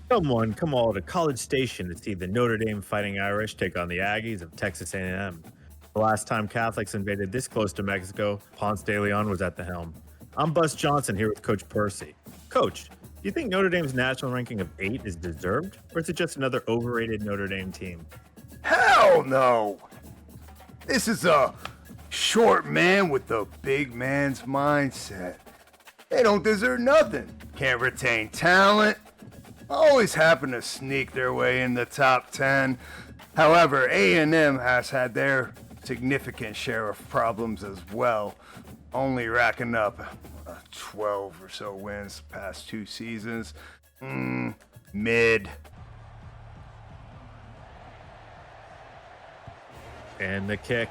Come all to College Station to see the Notre Dame Fighting Irish take on the Aggies of Texas A&M. The last time Catholics invaded this close to Mexico, Ponce de Leon was at the helm. I'm Bus Johnson here with Coach Percy. Coach, do you think Notre Dame's national ranking of 8 is deserved, or is it just another overrated Notre Dame team? Hell no! This is a short man with a big man's mindset. They don't deserve nothing. Can't retain talent. Always happen to sneak their way in the top 10. However, A&M has had their significant share of problems as well, only racking up 12 or so wins past 2 seasons. Mid. And the kick.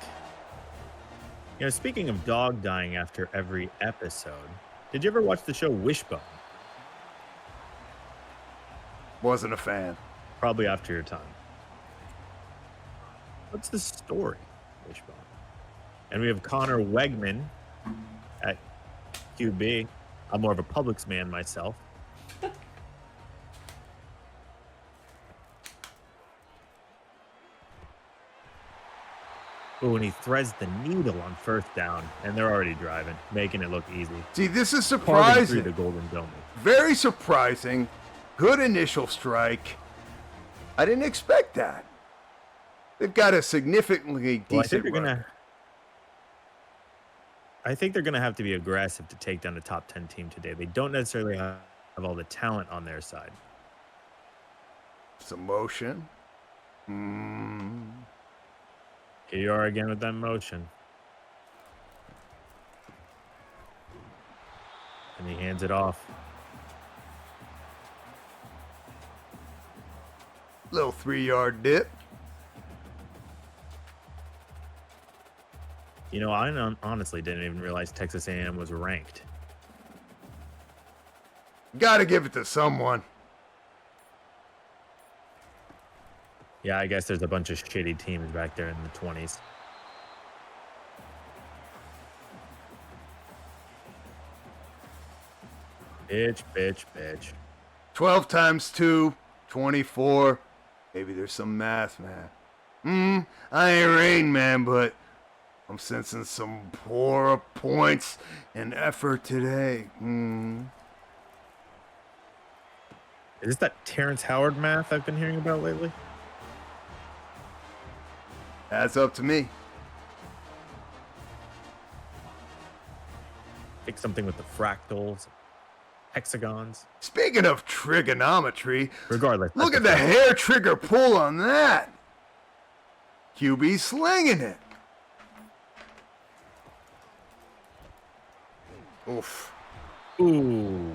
You know, speaking of dog dying after every episode, did you ever watch the show Wishbone? Wasn't a fan. Probably after your time. What's the story, Wishbone? And we have Connor Wegman at QB. I'm more of a Publix man myself. Ooh, and he threads the needle on first down, and they're already driving, making it look easy. See, this is Parting surprising. through the Golden Dome. Very surprising. Good initial strike. I didn't expect that. They've got a significantly decent run. I think they're gonna have to be aggressive to take down a top 10 team today. They don't necessarily have all the talent on their side. Some motion. Here you are again with that motion. And he hands it off. Little 3-yard dip. You know, I honestly didn't even realize Texas A&M was ranked. Gotta give it to someone. Yeah, I guess there's a bunch of shitty teams back there in the 20s. Bitch. 12 times 2, 24. Maybe there's some math, man. I ain't Rain Man, but I'm sensing some poor points and effort today. Is this that Terrence Howard math I've been hearing about lately? That's up to me. Think something with the fractals, hexagons. Speaking of trigonometry, Regardless, look at the hair trigger pull on that. QB slinging it. Oof. Ooh.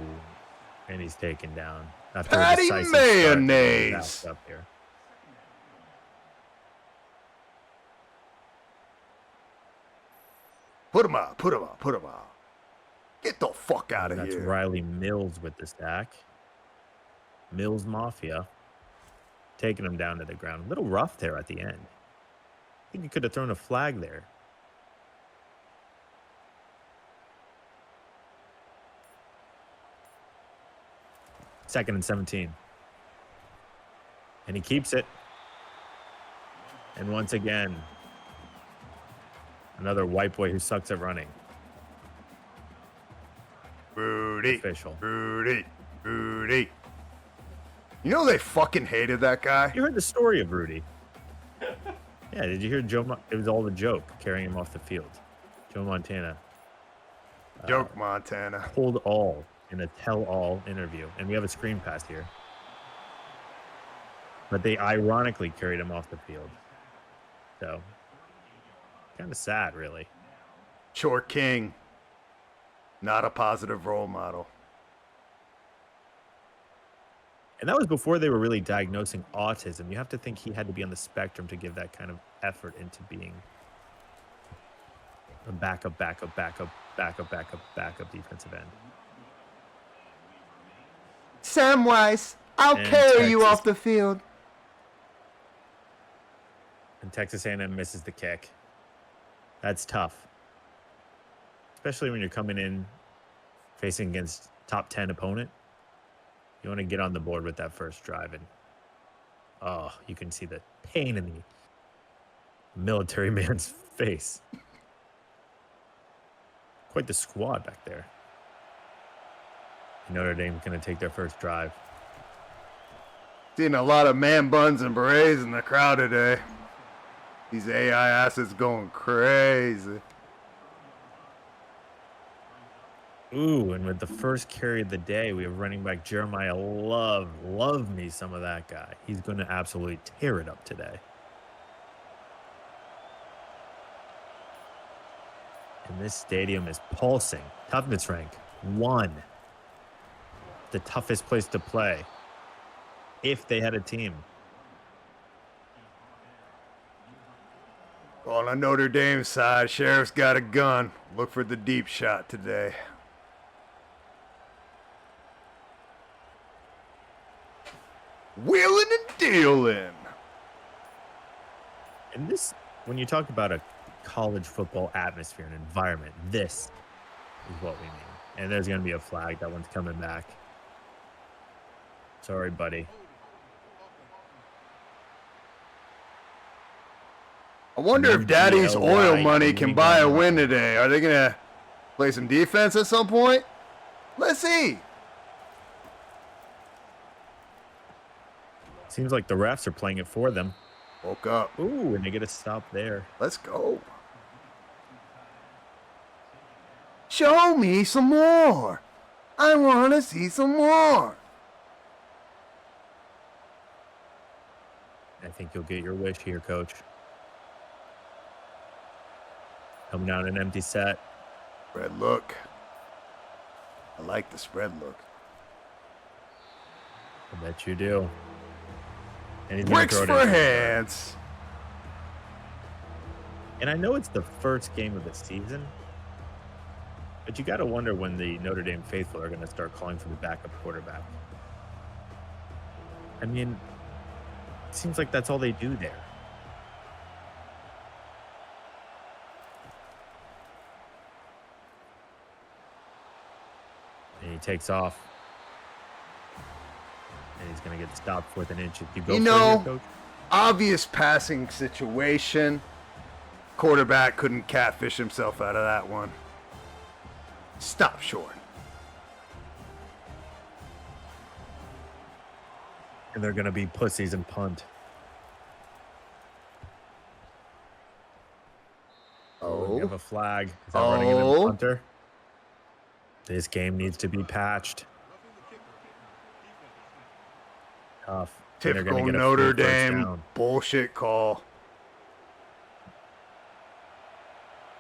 And he's taken down. After Patty mayonnaise. Up here. Put him out. Get the fuck out of here. That's Riley Mills with the sack. Mills Mafia. Taking him down to the ground. A little rough there at the end. I think he could have thrown a flag there. Second and 17. And he keeps it. And once again, another white boy who sucks at running. Rudy. Official. Rudy. You know they fucking hated that guy? You heard the story of Rudy. Yeah, did you hear it was all a joke, carrying him off the field. Joe Montana. Joke Montana. Told all in a tell-all interview. And we have a screen pass here. But they ironically carried him off the field. So, kind of sad, really. Short King. Not a positive role model. And that was before they were really diagnosing autism. You have to think he had to be on the spectrum to give that kind of effort into being a backup defensive end. Samwise, I'll And carry you Texas. off the field. And Texas A&M misses the kick. That's tough. Especially when you're coming in facing against top 10 opponent. You want to get on the board with that first drive. And, oh, you can see the pain in the military man's face. Quite the squad back there. Notre Dame's going to take their first drive. Seen a lot of man buns and berets in the crowd today. These AI assets going crazy. Ooh, and with the first carry of the day, we have running back Jeremiah Love. Love me some of that guy. He's going to absolutely tear it up today. And this stadium is pulsing. Toughness rank 1. The toughest place to play if they had a team. On the Notre Dame side, Sheriff's got a gun. Look for the deep shot today. Wheeling and dealing. And this, when you talk about a college football atmosphere and environment, this is what we mean. And there's going to be a flag. That one's coming back. Sorry, buddy. I wonder if Daddy's oil money can buy a win today. Are they going to play some defense at some point? Let's see. Seems like the refs are playing it for them. Woke up. Ooh, and they get a stop there. Let's go. Show me some more. I want to see some more. I think you'll get your wish here, Coach. Coming down an empty set. Spread look. I like the spread look. I bet you do. And he's Bricks for hands. And I know it's the first game of the season, but you got to wonder when the Notre Dame faithful are going to start calling for the backup quarterback. I mean, it seems like that's all they do there. And he takes off. And he's going to get stopped 4th and inch. You know, Coach? Obvious passing situation. Quarterback couldn't catfish himself out of that one. Stop short. And they're going to be pussies and punt. Oh, we have a flag. Is that running into the punter? This game needs to be patched. Tough. Typical Notre Dame bullshit call.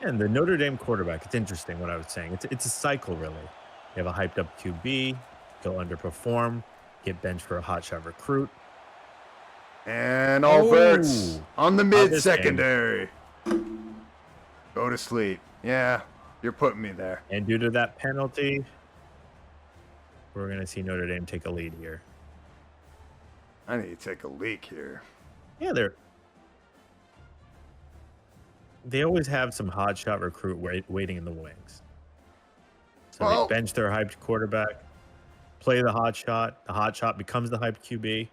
And the Notre Dame quarterback, it's interesting what I was saying. It's a cycle, really. You have a hyped up QB, go underperform, get benched for a hotshot recruit. And all verts on the mid-secondary. Go to sleep. Yeah, you're putting me there. And due to that penalty, we're going to see Notre Dame take a lead here. I need to take a leak here. Yeah, they always have some hotshot recruit waiting in the wings. So they bench their hyped quarterback, play the hotshot becomes the hyped QB,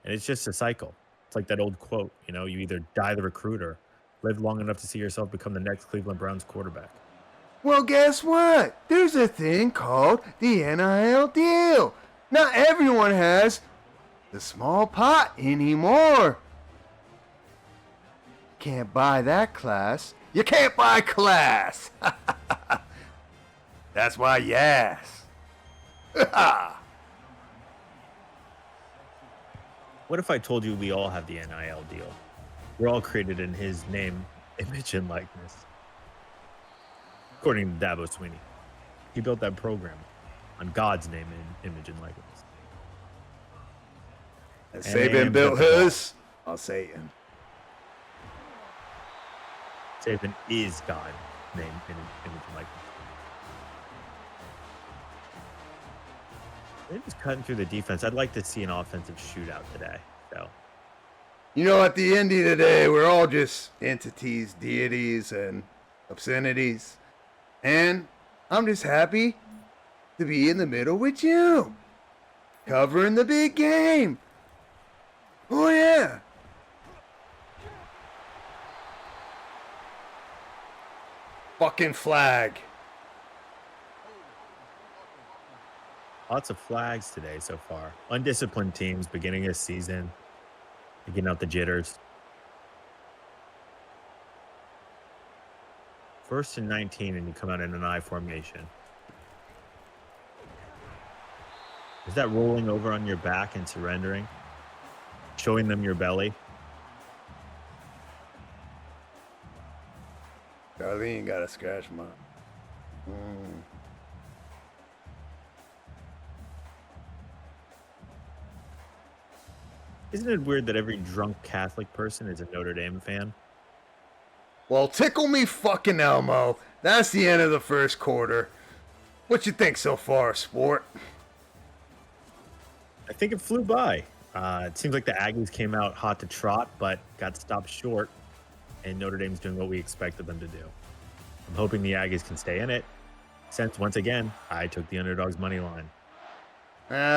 and it's just a cycle. It's like that old quote, you know, you either die the recruiter, live long enough to see yourself become the next Cleveland Browns quarterback. Well, guess what? There's a thing called the NIL deal. Not everyone has the small pot anymore. Can't buy that class. You can't buy class. That's why yes. What if I told you we all have the NIL deal? We're all created in his name, image, and likeness. According to Dabo Sweeney. He built that program on God's name and image and likeness. And Saban built his on Satan. Saban is God, name, image, and likeness. They're just cutting through the defense. I'd like to see an offensive shootout today. So, you know, at the end of the day, we're all just entities, deities, and obscenities. And I'm just happy to be in the middle with you. Covering the big game. Oh, yeah. Fucking flag. Lots of flags today so far. Undisciplined teams beginning this season. Getting out the jitters. 1st and 19, and you come out in an I formation. Is that rolling over on your back and surrendering? Showing them your belly? Darlene got a scratch mark. Isn't it weird that every drunk Catholic person is a Notre Dame fan? Well, tickle me fucking Elmo. That's the end of the first quarter. What you think so far, sport? I think it flew by. It seems like the Aggies came out hot to trot, but got stopped short, and Notre Dame's doing what we expected them to do. I'm hoping the Aggies can stay in it, since, once again, I took the underdog's money line.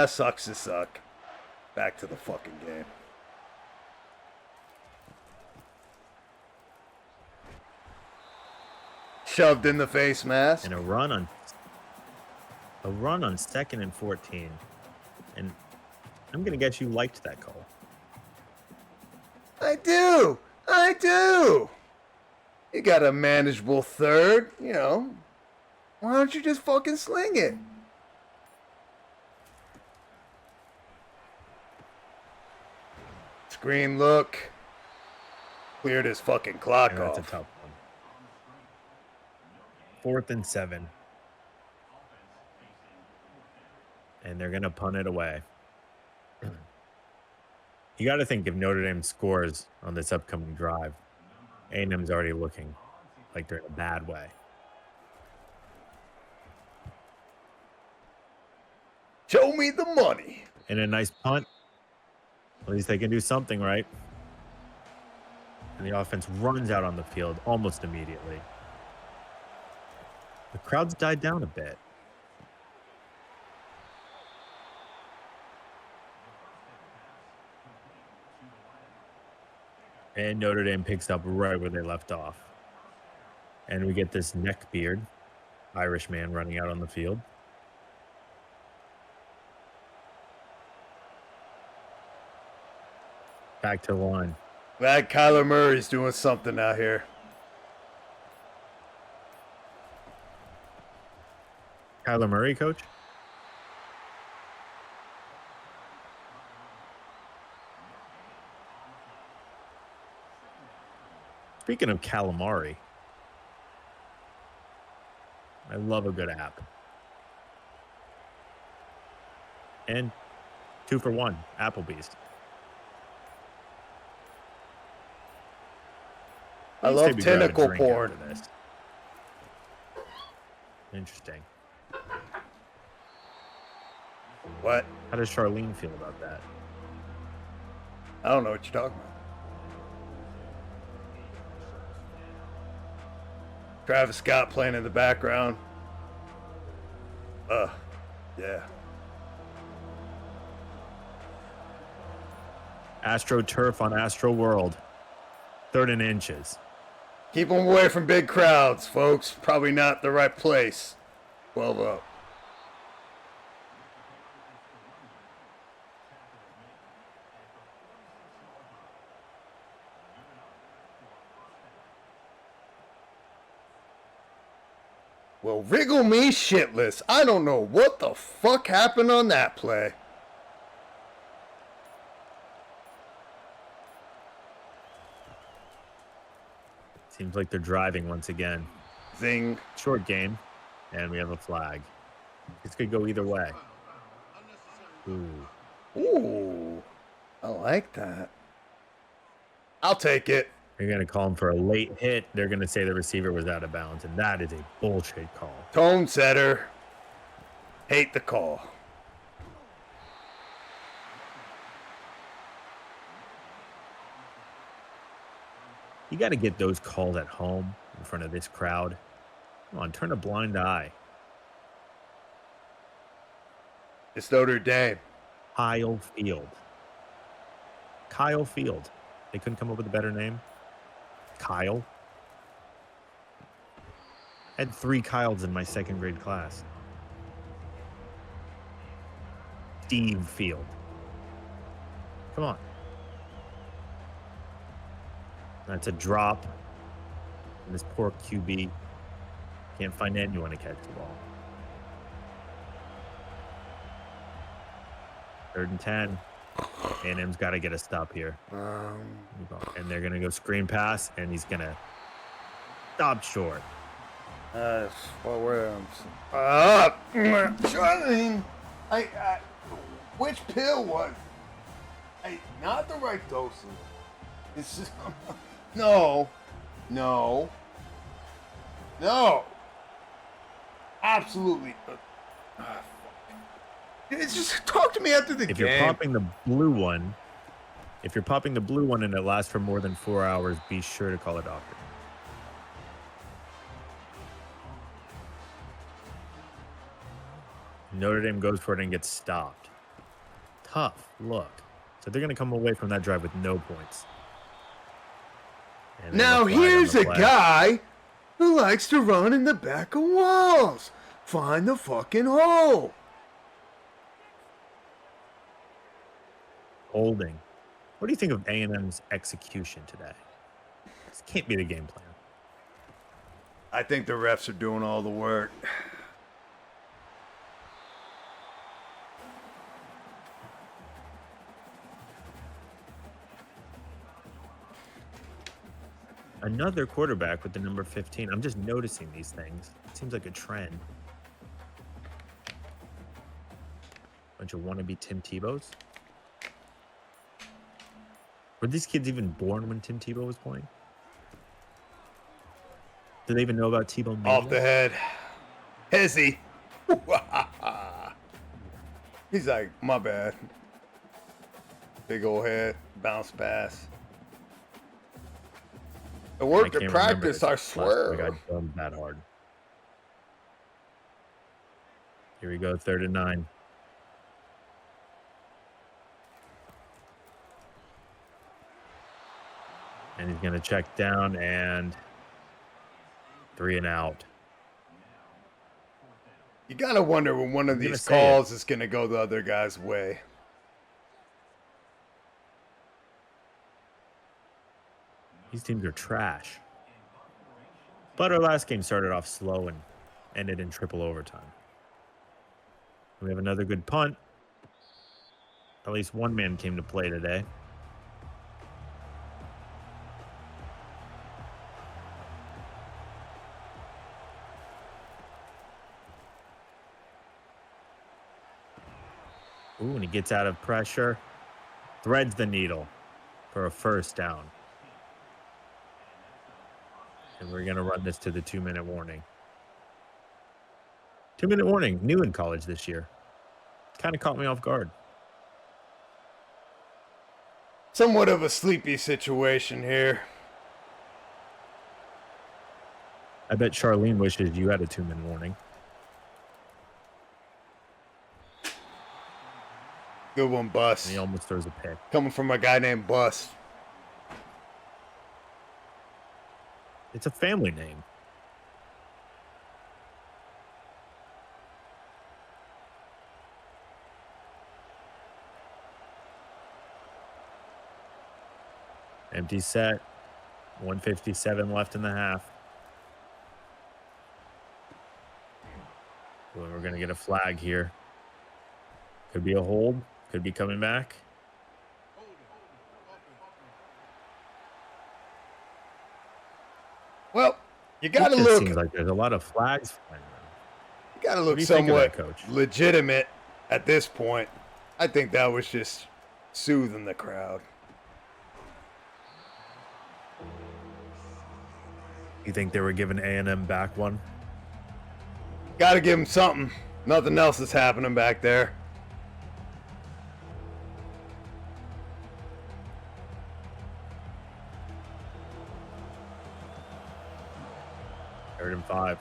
Sucks to suck. Back to the fucking game. Shoved in the face mask. And a run on 2nd and 14. And I'm going to guess you liked that call. I do. You got a manageable third, you know. Why don't you just fucking sling it? Screen look. Cleared his fucking clock off. That's a tough one. 4th and 7. And they're going to punt it away. You got to think if Notre Dame scores on this upcoming drive, A&M's already looking like they're in a bad way. Show me the money. And a nice punt. At least they can do something, right? And the offense runs out on the field almost immediately. The crowd's died down a bit. And Notre Dame picks up right where they left off. And we get this neckbeard Irish man running out on the field. Back to the line. Glad Kyler Murray's doing something out here. Kyler Murray, coach? Speaking of calamari, I love a good app. And 2 for 1, Applebee's. I love tentacle porn. Interesting. What? How does Charlene feel about that? I don't know what you're talking about. Travis Scott playing in the background. Yeah. Astro Turf on Astro World. 3rd and inches. Keep them away from big crowds, folks. Probably not the right place. 12 up. Well, wriggle me shitless. I don't know what the fuck happened on that play. Seems like they're driving once again. Zing. Short game, and we have a flag. This could go either way. Ooh. I like that. I'll take it. They're going to call him for a late hit. They're going to say the receiver was out of bounds, and that is a bullshit call. Tone setter. Hate the call. You got to get those calls at home in front of this crowd. Come on, turn a blind eye. It's Notre Dame. Kyle Field. Kyle Field. They couldn't come up with a better name. Kyle. I had 3 Kyles in my second grade class. Steve Field. Come on. That's a drop. And this poor QB can't find anyone to catch the ball. 3rd and 10. A&M's got to get a stop here. And they're going to go screen pass, and he's going to stop short. Charlene, which pill was? Not the right dosage. It's just no. Absolutely. It's just talk to me after the game. If you're popping the blue one, and it lasts for more than 4 hours, be sure to call a doctor. Notre Dame goes for it and gets stopped. Tough look. So they're going to come away from that drive with no points. And now here's a guy who likes to run in the back of walls. Find the fucking hole. Holding. What do you think of A&M's execution today? This can't be the game plan. I think the refs are doing all the work. Another quarterback with the number 15. I'm just noticing these things. It seems like a trend. Bunch of wannabe Tim Tebows. Were these kids even born when Tim Tebow was playing? Do they even know about Tebow Mania? Off the head. Hezzy. He's like, my bad. Big old head. Bounce pass. It worked at practice, I swear. I got done that hard. Here we go, 3rd and 9. And he's going to check down and 3 and out. You got to wonder when one of these calls is going to go the other guy's way. These teams are trash. But our last game started off slow and ended in triple overtime. We have another good punt. At least one man came to play today. Ooh, and he gets out of pressure. Threads the needle for a first down. And we're going to run this to the 2-minute warning. 2-minute warning, new in college this year. Kind of caught me off guard. Somewhat of a sleepy situation here. I bet Charlene wishes you had a 2-minute warning. Good one, Bus. And he almost throws a pick. Coming from a guy named Bus. It's a family name. Empty set. 157 left in the half. Well, we're going to get a flag here. Could be a hold. Could be coming back. Well, you got to look. It seems like there's a lot of flags flying around. You got to look somewhat legitimate at this point. I think that was just soothing the crowd. You think they were giving A&M back one? Got to give them something. Nothing else is happening back there. Third and 5.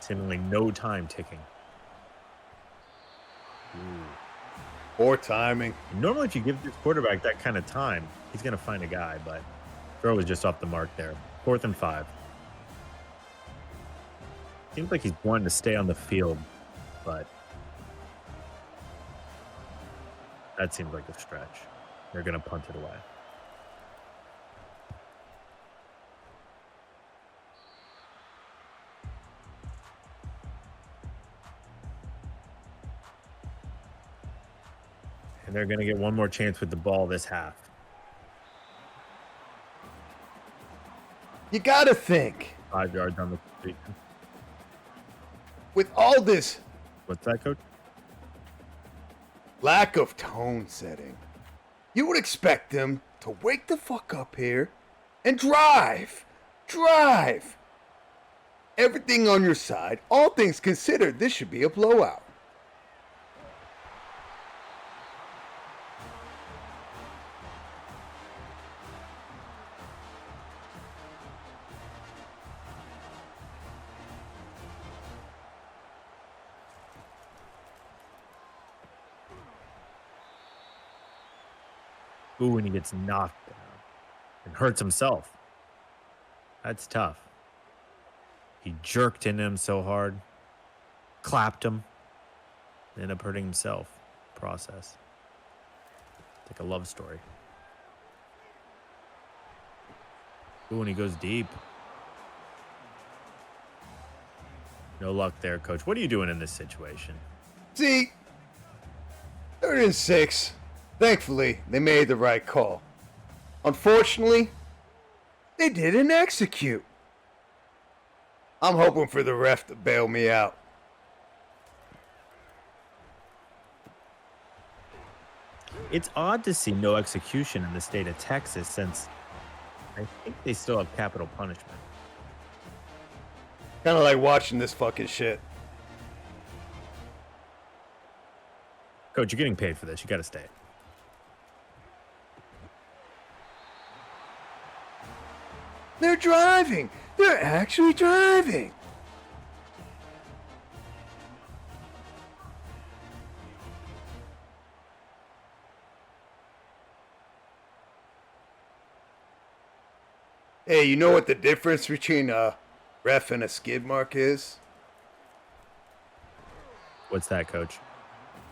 Seemingly no time ticking. Ooh. Poor timing. Normally, if you give this quarterback that kind of time, he's going to find a guy, but throw was just off the mark there. 4th and 5. Seems like he's wanting to stay on the field, but that seems like a stretch. They're going to punt it away. And they're going to get one more chance with the ball this half. You got to think. 5 yards on the completion. With all this What's that, Coach? lack of tone setting, you would expect them to wake the fuck up here and drive. Drive. Everything on your side, all things considered, this should be a blowout. Ooh, and he gets knocked down and hurts himself. That's tough. He jerked into him so hard, clapped him, ended up hurting himself. Process. It's like a love story. Ooh, and he goes deep. No luck there, Coach. What are you doing in this situation? See, 3rd and 6. Thankfully, they made the right call. Unfortunately, they didn't execute. I'm hoping for the ref to bail me out. It's odd to see no execution in the state of Texas since I think they still have capital punishment. Kind of like watching this fucking shit. Coach, you're getting paid for this. You got to stay. They're driving. They're actually driving. Hey, you know what the difference between a ref and a skid mark is? What's that, Coach?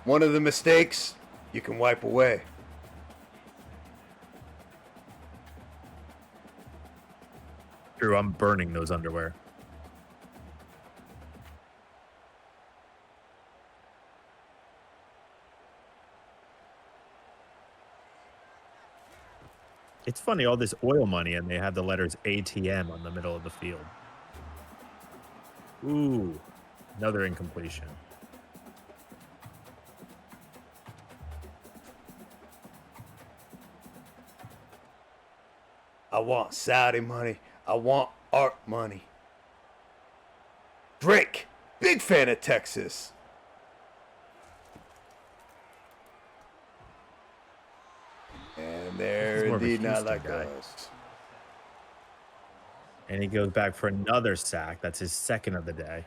One of the mistakes you can wipe away. Drew, I'm burning those underwear. It's funny, all this oil money, and they have the letters ATM on the middle of the field. Ooh, another incompletion. I want Saudi money. I want art money. Drake, big fan of Texas. And they're more of a indeed not Houston like guy. us. And he goes back for another sack. That's his second of the day.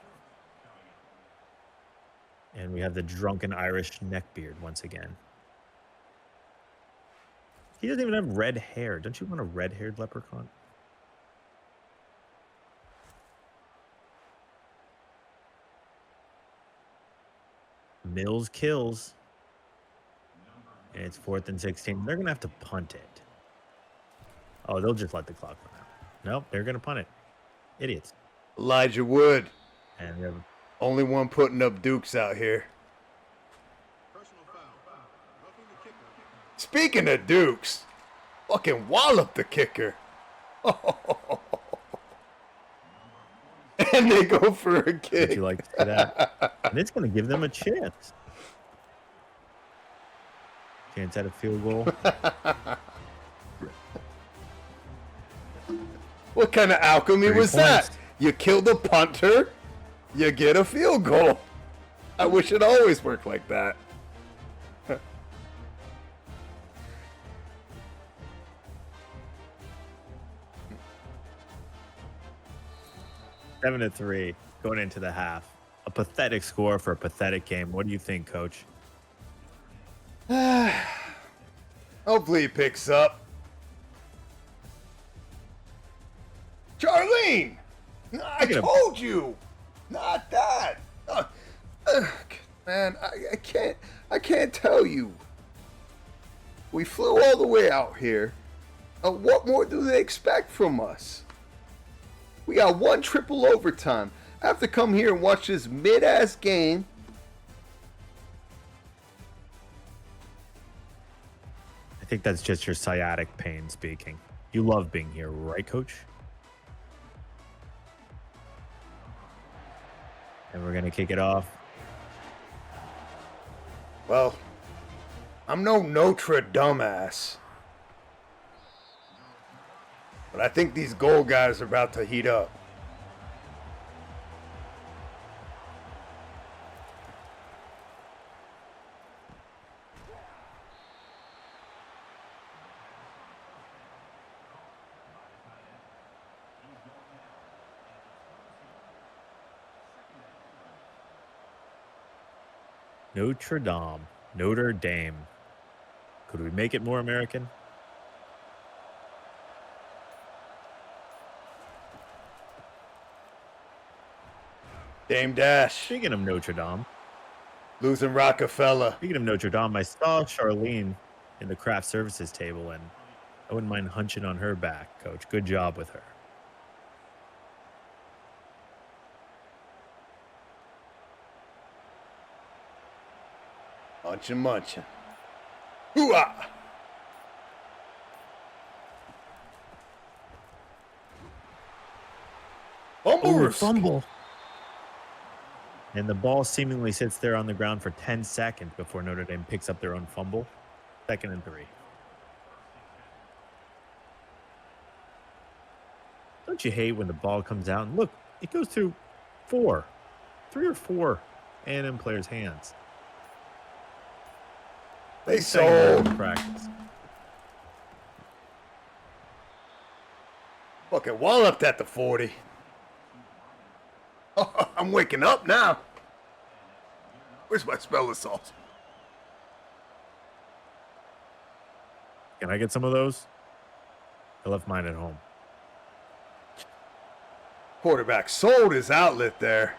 And we have the drunken Irish neckbeard once again. He doesn't even have red hair. Don't you want a red-haired leprechaun? Mills kills. And it's 4th and 16. They're going to have to punt it. Oh, they'll just let the clock run out. Nope, they're going to punt it. Idiots. Elijah Wood, And we have only one putting up dukes out here. Speaking of dukes, fucking wallop the kicker. And they go for a Would kick. you like to see that? And it's going to give them a chance. Chance at a field goal. What kind of alchemy 3 was that? points. You kill the punter, you get a field goal. I wish it always worked like that. 7-3 going into the half. A pathetic score for a pathetic game. What do you think, Coach? Hopefully he picks up. Charlene! I told you! Not that! Man, I can't tell you. We flew all the way out here. What more do they expect from us? We got one triple overtime. I have to come here and watch this mid-ass game. I think that's just your sciatic pain speaking. You love being here, right, Coach? And we're going to kick it off. Well, I'm no Notre dumbass. But I think these goal guys are about to heat up. Notre Dame. Could we make it more American? Dame Dash. Speaking of Notre Dame. Losing Rockefeller. Speaking of Notre Dame, I saw Charlene in the craft services table, and I wouldn't mind hunching on her back, Coach. Good job with her. Munchin'. Hoo-ah! Fumble. And the ball seemingly sits there on the ground for 10 seconds before Notre Dame picks up their own fumble. 2nd and 3. Don't you hate when the ball comes out? And look, it goes through 3 or 4 A&M players' hands. They sold. Practice. Fucking walloped at the 40. Oh, I'm waking up now. Where's my spell of salt? Can I get some of those? I left mine at home. Quarterback sold his outlet there.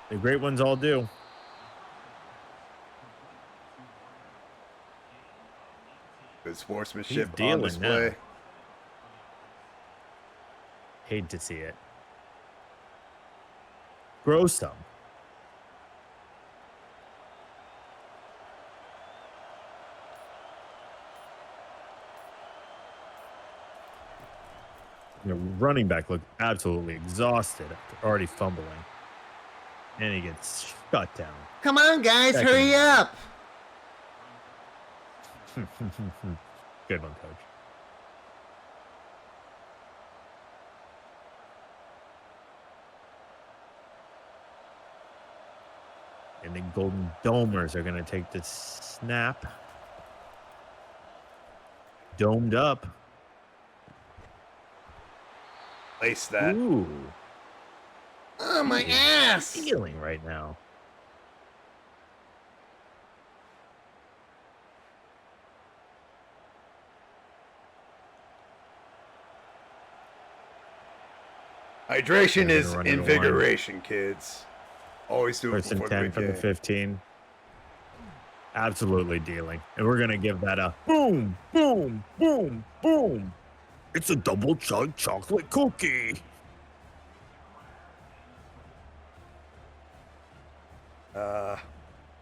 The great ones all do. Good sportsmanship He's dealing on display. now. Hate to see it. Grow some. The running back looked absolutely exhausted after already fumbling. And he gets shut down. Come on, guys, hurry up. Good one, Coach. And the Golden Domers are going to take the snap. Domed up. Place that. Ooh. Oh, my ass. Feeling right now. Hydration is invigoration, kids. Always do it 1st and before 10 the from the big game. 15. Absolutely dealing. And we're going to give that a boom, boom, boom, boom. It's a double chug chocolate cookie.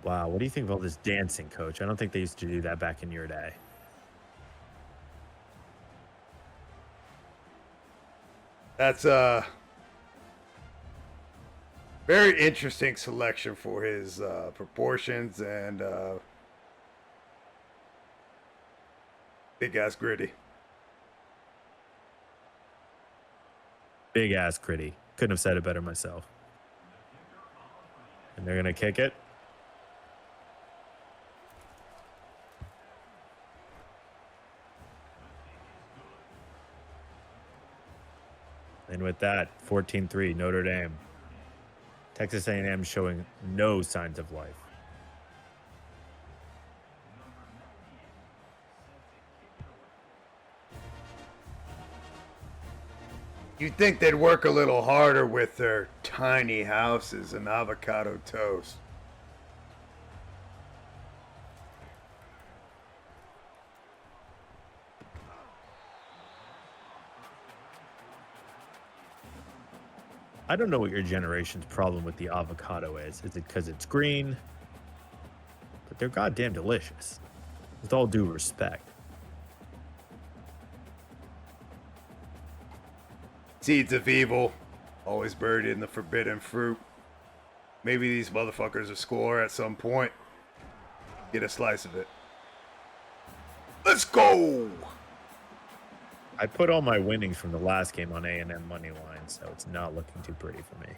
Wow, what do you think of all this dancing, Coach? I don't think they used to do that back in your day. That's a very interesting selection for his proportions and big ass gritty. Big ass gritty. Couldn't have said it better myself. And they're going to kick it. And with that, 14-3, Notre Dame. Texas A&M showing no signs of life. You'd think they'd work a little harder with their tiny houses and avocado toast. I don't know what your generation's problem with the avocado is. Is it because it's green? But they're goddamn delicious. With all due respect. Seeds of evil, always buried in the forbidden fruit. Maybe these motherfuckers will score at some point. Get a slice of it. Let's go! I put all my winnings from the last game on A&M money line, so it's not looking too pretty for me.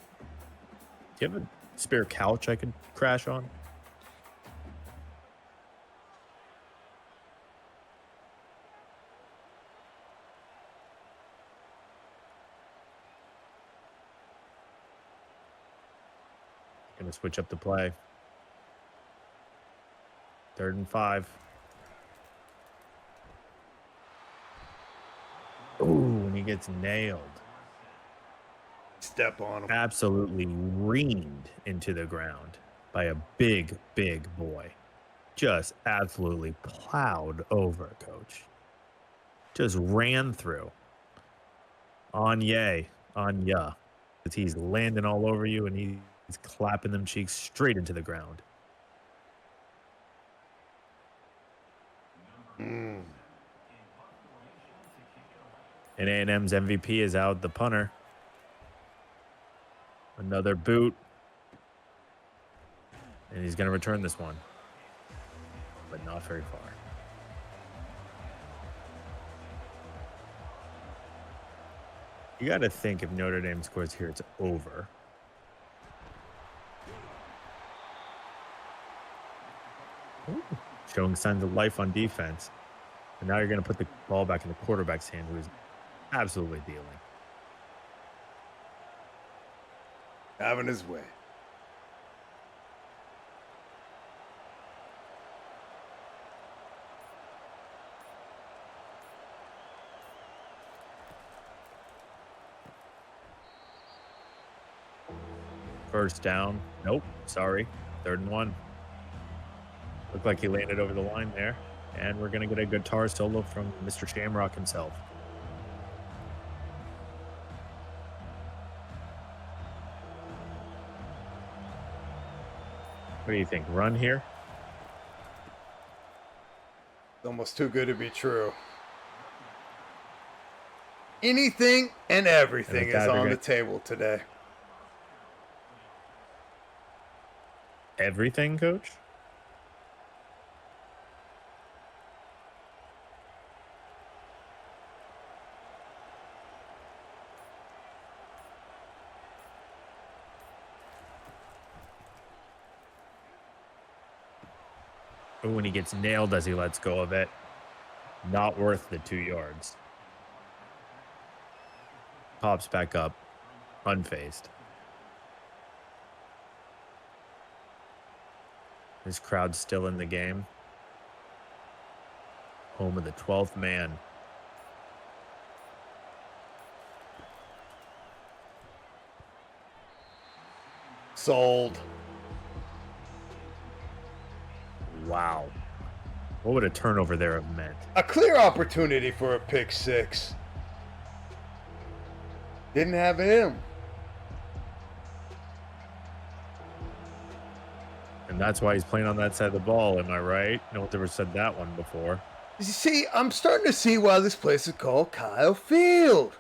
Do you have a spare couch I could crash on? Gonna switch up the play. 3rd and 5. Ooh, and he gets nailed. Step on him. Absolutely reamed into the ground by a big, big boy. Just absolutely plowed over, Coach. Just ran through. On ya. Because he's landing all over you and he's clapping them cheeks straight into the ground. And A&M's MVP is out, the punter. Another boot. And he's going to return this one. But not very far. You got to think if Notre Dame scores here, it's over. Ooh, showing signs of life on defense. And now you're going to put the ball back in the quarterback's hand, who is absolutely dealing. Having his way. First down. Nope. Sorry. 3rd and 1. Looked like he landed over the line there. And we're going to get a guitar solo from Mr. Shamrock himself. What do you think? Run here? It's almost too good to be true. Anything and everything is on the table today. Everything, Coach? But when he gets nailed as he lets go of it, not worth the 2 yards. Pops back up, unfazed. This crowd's still in the game. Home of the 12th man. Sold. Wow. What would a turnover there have meant? A clear opportunity for a pick six. Didn't have it in him. And that's why he's playing on that side of the ball, am I right? No one's ever said that one before. You see, I'm starting to see why this place is called Kyle Field.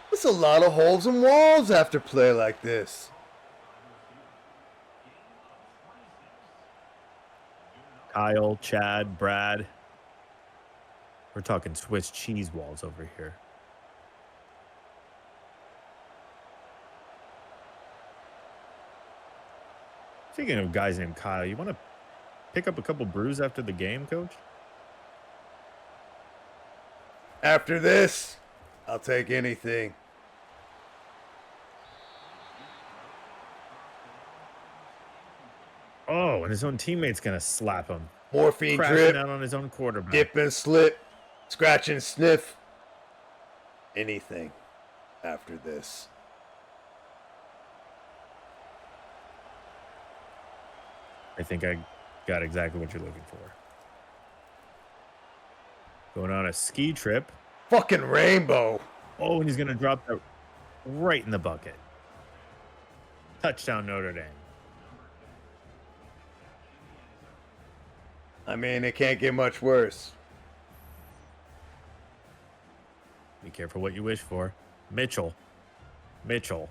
There's a lot of holes and walls after play like this. Kyle, Chad, Brad. We're talking Swiss cheese walls over here. Speaking of guys named Kyle, you want to pick up a couple brews after the game, Coach? After this, I'll take anything. Oh, and his own teammate's going to slap him. Morphine Crashing drip, out on his own quarterback. dip and slip, scratch and sniff. Anything after this. I think I got exactly what you're looking for. Going on a ski trip. Fucking rainbow. Oh, and he's going to drop that right in the bucket. Touchdown, Notre Dame. I mean, it can't get much worse. Be careful what you wish for. Mitchell. Mitchell.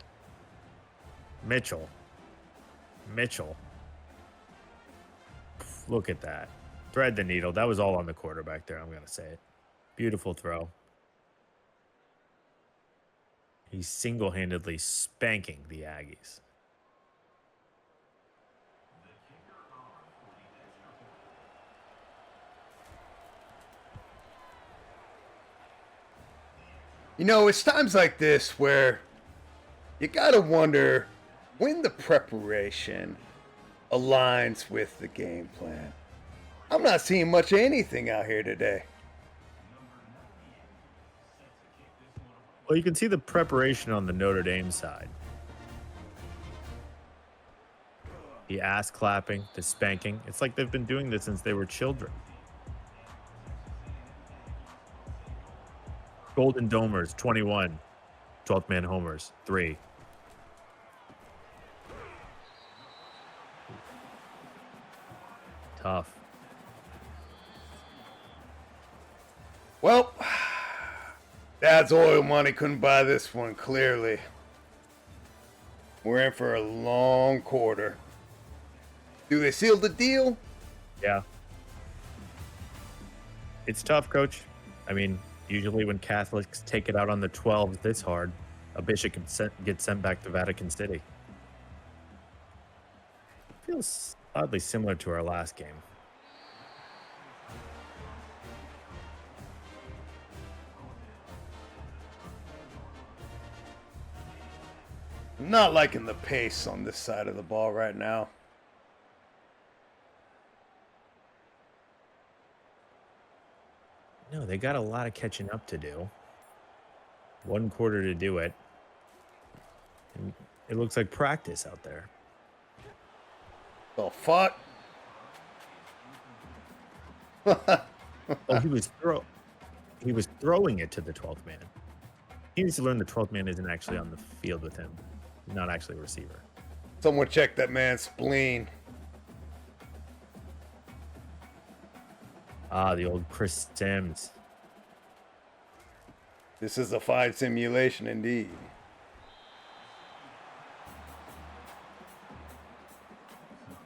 Mitchell. Mitchell. Look at that. Thread the needle. That was all on the quarterback there, I'm going to say it. Beautiful throw. He's single-handedly spanking the Aggies. You know, it's times like this where you gotta wonder when the preparation aligns with the game plan. I'm not seeing much of anything out here today. Well, you can see the preparation on the Notre Dame side. The ass clapping, the spanking. It's like they've been doing this since they were children. Golden Domers, 21. 12th man homers, 3. Tough. Well, Dad's oil money couldn't buy this one, clearly. We're in for a long quarter. Do they seal the deal? Yeah. It's tough, Coach. I mean, usually when Catholics take it out on the 12s this hard, a bishop can get sent back to Vatican City. Feels oddly similar to our last game. I'm not liking the pace on this side of the ball right now. No, they got a lot of catching up to do. 1 quarter to do it. And it looks like practice out there. The fuck? Oh, he was throwing it to the 12th man. He needs to learn the 12th man isn't actually on the field with him. He's not actually a receiver. Someone check that man's spleen. Ah, the old Chris Sims. This is a fine simulation indeed.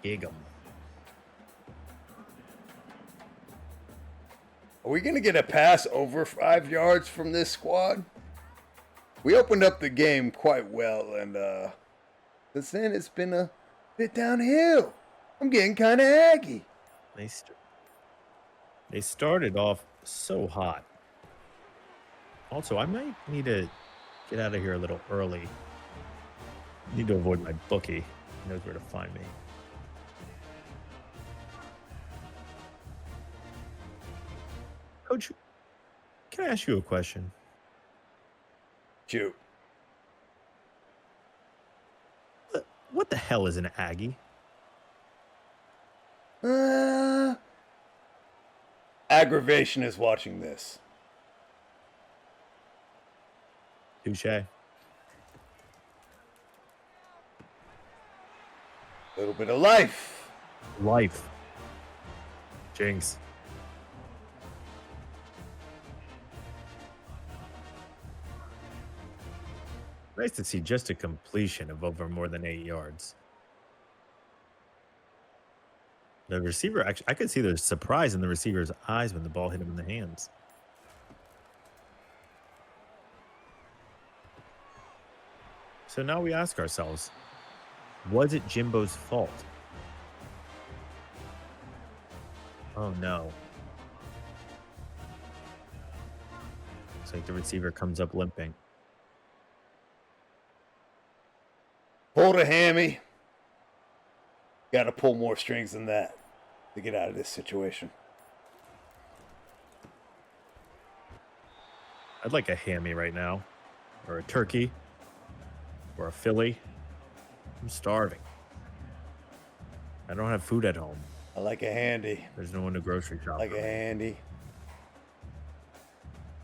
Gig 'em. Are we going to get a pass over 5 yards from this squad? We opened up the game quite well, and since then it's been a bit downhill. I'm getting kind of aggy. They started off so hot. Also, I might need to get out of here a little early. Need to avoid my bookie. He knows where to find me. Coach, can I ask you a question? Shoot. What the hell is an Aggie? Aggravation is watching this. Touche. Little bit of life. Life. Jinx. Nice to see just a completion of over more than 8 yards. The receiver, actually, I could see the surprise in the receiver's eyes when the ball hit him in the hands. So now we ask ourselves, was it Jimbo's fault? Oh no. Looks like the receiver comes up limping. Hold a hammy. Got to pull more strings than that to get out of this situation. I'd like a hammy right now, or a turkey, or a Philly. I'm starving. I don't have food at home. I like a handy. There's no one to grocery shop. Like for a me. handy.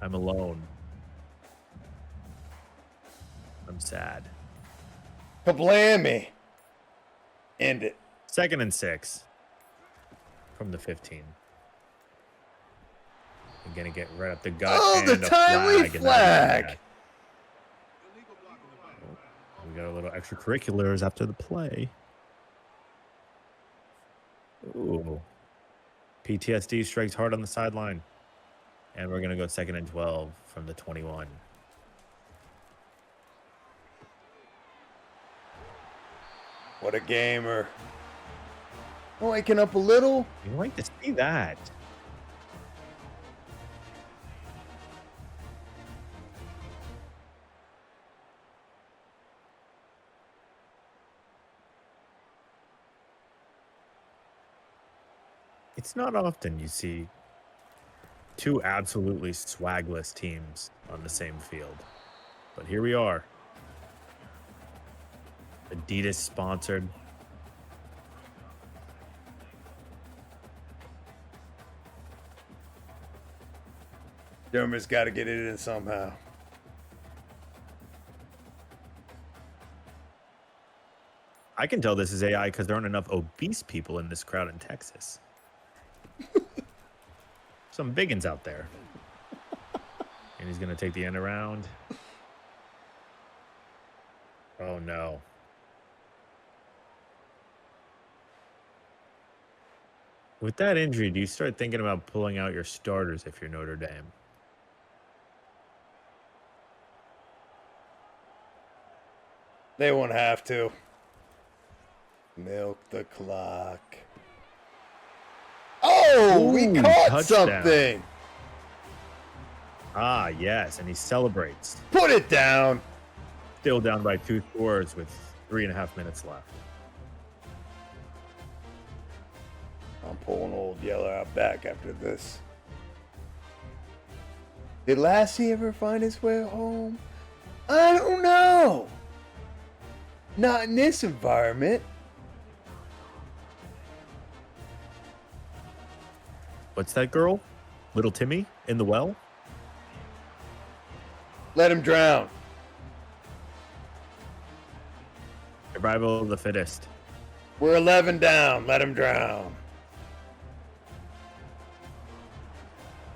I'm alone. I'm sad. Kablammy. End it. 2nd and 6 from the 15. I'm gonna get right up the gut. Oh, and the a timely flag. We got a little extracurriculars after the play. Ooh. PTSD strikes hard on the sideline. And we're going to go 2nd and 12 from the 21. What a gamer. Waking up a little. You like to see that. It's not often you see two absolutely swagless teams on the same field. But here we are. Adidas sponsored. Dermot's got to get it in somehow. I can tell this is AI because there aren't enough obese people in this crowd in Texas. Some biggins out there. And he's going to take the end around. Oh, no. With that injury, do you start thinking about pulling out your starters if you're Notre Dame? They won't have to. Milk the clock. Oh, we caught touchdown. something. Ah, yes, and he celebrates. Put it down. Still down by 2 scores with 3.5 minutes left. I'm pulling old Yeller out back after this. Did Lassie ever find his way home? I don't know. Not in this environment. What's that girl? Little Timmy in the well? Let him drown. Survival of the fittest. We're 11 down. Let him drown.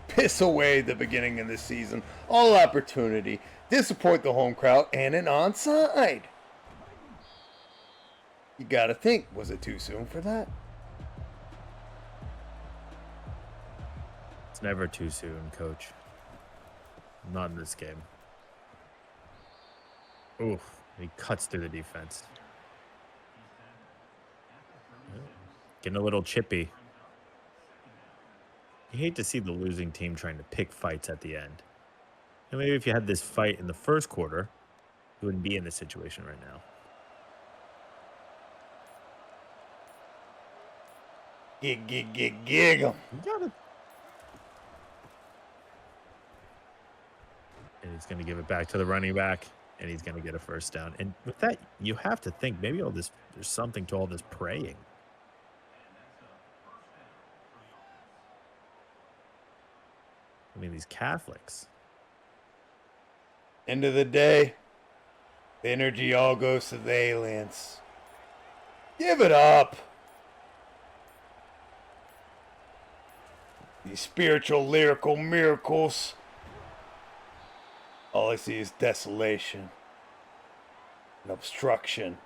Piss away the beginning of the season. All opportunity. Disappoint the home crowd and an onside. You gotta think, was it too soon for that? It's never too soon, coach. Not in this game. Oof. He cuts through the defense. Getting a little chippy. You hate to see the losing team trying to pick fights at the end. And maybe if you had this fight in the first quarter, you wouldn't be in this situation right now. Gig 'em. You gotta... And he's going to give it back to the running back, and he's going to get a first down. And with that, you have to think maybe all this, there's something to all this praying. I mean, these Catholics. End of the day, the energy all goes to the aliens. Give it up. These spiritual, lyrical miracles. All I see is desolation and obstruction.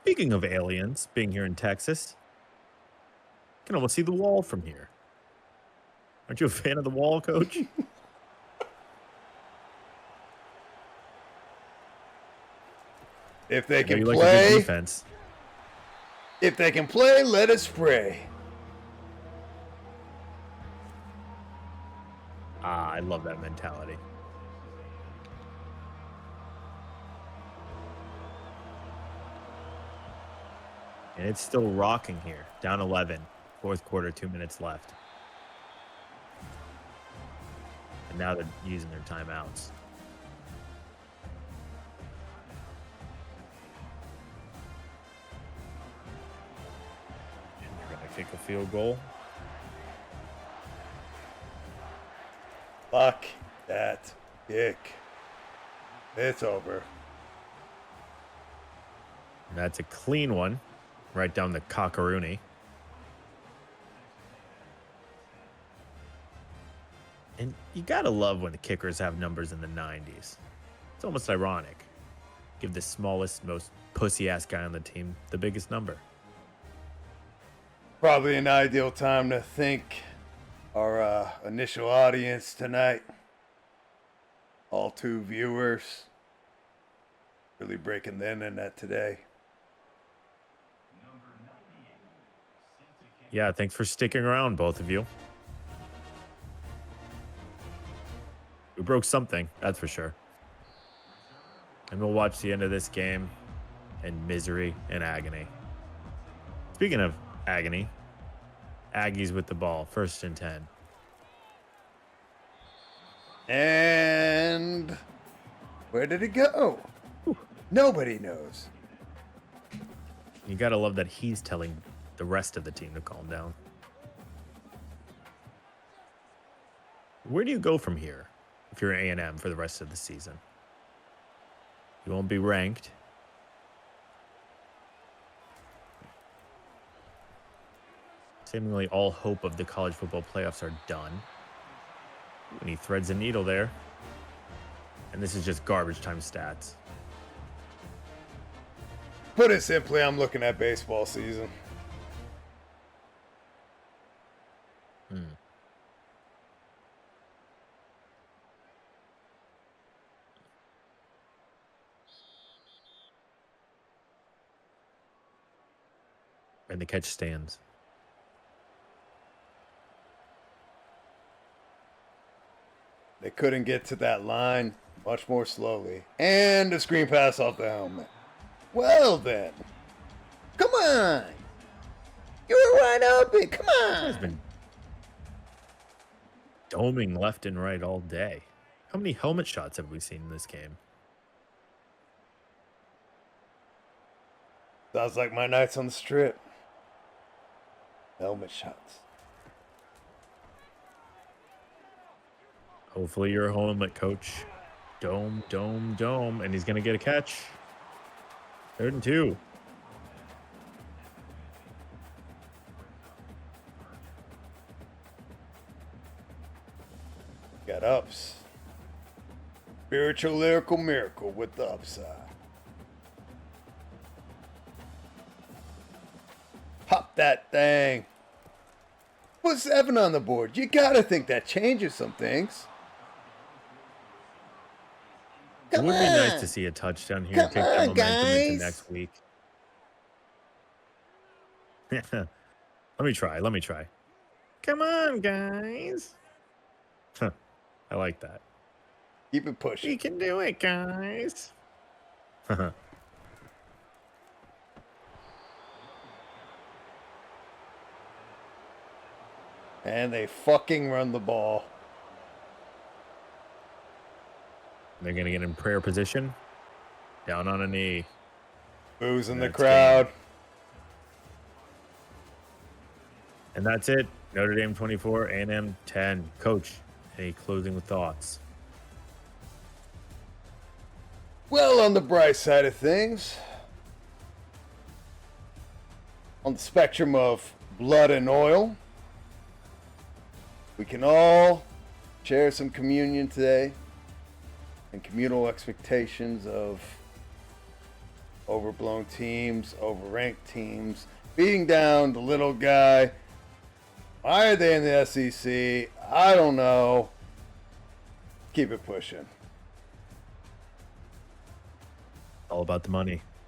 Speaking of aliens being here in Texas, you can almost see the wall from here. Aren't you a fan of the wall, coach? If they I know can you like a good play, defense. if they can play, let us pray. Ah, I love that mentality. And it's still rocking here. Down 11. Fourth quarter, 2 minutes left. And now they're using their timeouts. And they're going to kick a field goal. Fuck that kick. It's over. And that's a clean one. Right down the cockaroony. And you gotta love when the kickers have numbers in the 90s. It's almost ironic. Give the smallest, most pussy-ass guy on the team the biggest number. Probably an ideal time to thank our initial audience tonight. All 2 viewers. Really breaking the internet today. Yeah, thanks for sticking around, both of you. We broke something, that's for sure. And we'll watch the end of this game in misery and agony. Speaking of agony, Aggies with the ball, 1st and 10. And where did it go? Nobody knows. You gotta love that he's telling the rest of the team to calm down. Where do you go from here if you're A&M for the rest of the season? You won't be ranked. Seemingly all hope of the college football playoffs are done. And he threads a needle there. And this is just garbage time stats. Put it simply, I'm looking at baseball season. And the catch stands. They couldn't get to that line much more slowly. And a screen pass off the helmet. Well then. Come on. You were wide open. Come He's on. been doming left and right all day. How many helmet shots have we seen in this game? Sounds like my nights on the strip. Helmet shots. Hopefully you're a helmet, coach. Dome, dome, dome. And he's going to get a catch. 3rd and 2. Got ups. Spiritual lyrical miracle with the upside. Pop that thing. Put 7 on the board. You gotta think that changes some things. It would be nice to see a touchdown here and take the momentum into next week. Let me try. Come on, guys. I like that. Keep it pushing. We can do it, guys. And they fucking run the ball. They're going to get in prayer position. Down on a knee. Booze in the That's crowd. game. And that's it. Notre Dame 24, A&M 10. Coach, any closing thoughts? Well, on the bright side of things, on the spectrum of blood and oil, we can all share some communion today and communal expectations of overblown teams, overranked teams, beating down the little guy. Why are they in the SEC? I don't know. Keep it pushing. All about the money.